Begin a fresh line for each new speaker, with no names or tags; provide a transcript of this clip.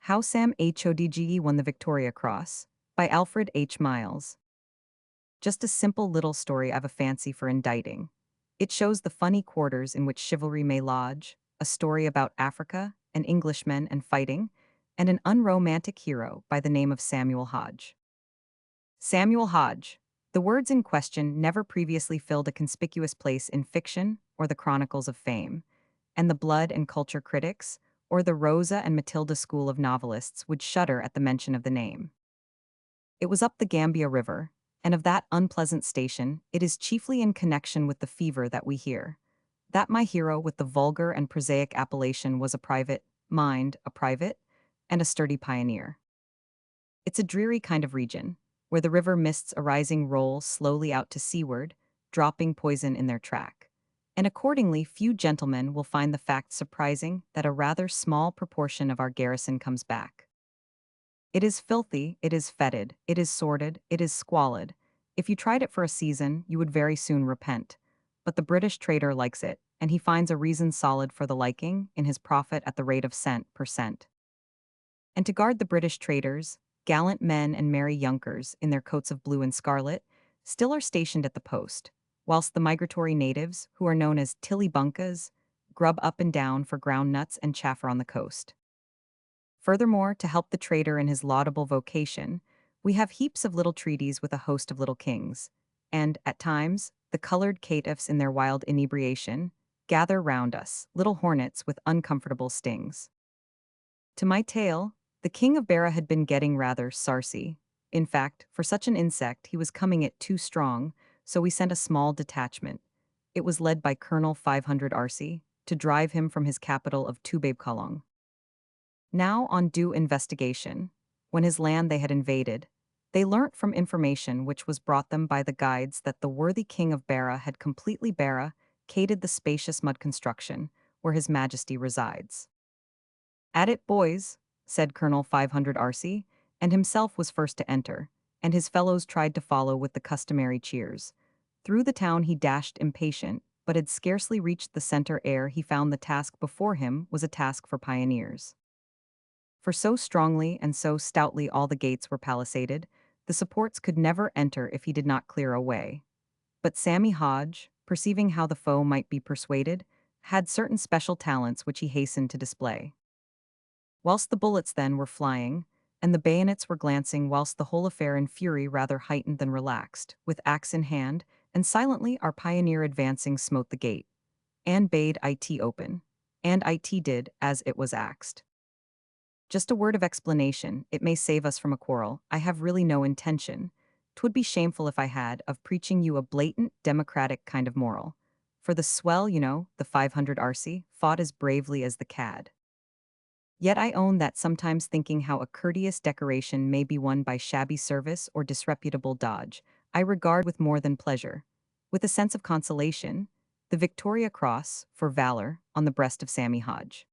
How Sam Hodge won the Victoria Cross by Alfred H. Miles. Just a simple little story I've a fancy for inditing. It shows the funny quarters in which chivalry may lodge, a story about Africa, and Englishmen and fighting, and an unromantic hero by the name of Samuel Hodge. Samuel Hodge. The words in question never previously filled a conspicuous place in fiction or the chronicles of fame, and the blood and culture critics, or the Rosa and Matilda school of novelists would shudder at the mention of the name. It was up the Gambia River, and of that unpleasant station, it is chiefly in connection with the fever that we hear. That my hero with the vulgar and prosaic appellation was a private, and a sturdy pioneer. It's a dreary kind of region, where the river mists arising roll slowly out to seaward, dropping poison in their track. And accordingly, few gentlemen will find the fact surprising that a rather small proportion of our garrison comes back. It is filthy, it is fetid, it is sordid, it is squalid. If you tried it for a season, you would very soon repent. But the British trader likes it, and he finds a reason solid for the liking in his profit at the rate of cent per cent. And to guard the British traders, gallant men and merry yunkers in their coats of blue and scarlet still are stationed at the post, whilst the migratory natives, who are known as tillibunkas, grub up and down for ground nuts and chaffer on the coast. Furthermore, to help the trader in his laudable vocation, we have heaps of little treaties with a host of little kings, and, at times, the colored caitiffs in their wild inebriation gather round us, little hornets with uncomfortable stings. To my tale, the king of Bara had been getting rather sarcy. In fact, for such an insect, he was coming it too strong, so we sent a small detachment. It was led by Colonel 500 Arcy, to drive him from his capital of Tubeb Kalong. Now, on due investigation, when his land they had invaded, they learnt from information which was brought them by the guides that the worthy king of Bara had completely barricaded the spacious mud construction where his majesty resides. "At it, boys," said Colonel 500 Arcy, and himself was first to enter, and his fellows tried to follow with the customary cheers. Through the town he dashed impatient, but had scarcely reached the center ere he found the task before him was a task for pioneers. For so strongly and so stoutly all the gates were palisaded, the supports could never enter if he did not clear a way. But Sammy Hodge, perceiving how the foe might be persuaded, had certain special talents which he hastened to display. Whilst the bullets then were flying, and the bayonets were glancing, whilst the whole affair in fury rather heightened than relaxed, with axe in hand, and silently our pioneer advancing smote the gate, and bade it open, and it did as it was axed. Just a word of explanation, it may save us from a quarrel. I have really no intention, 'twould be shameful if I had, of preaching you a blatant, democratic kind of moral. For the swell, the 500 RC, fought as bravely as the cad. Yet I own that sometimes thinking how a courteous decoration may be won by shabby service or disreputable dodge, I regard with more than pleasure, with a sense of consolation, the Victoria Cross, for valor, on the breast of Sammy Hodge.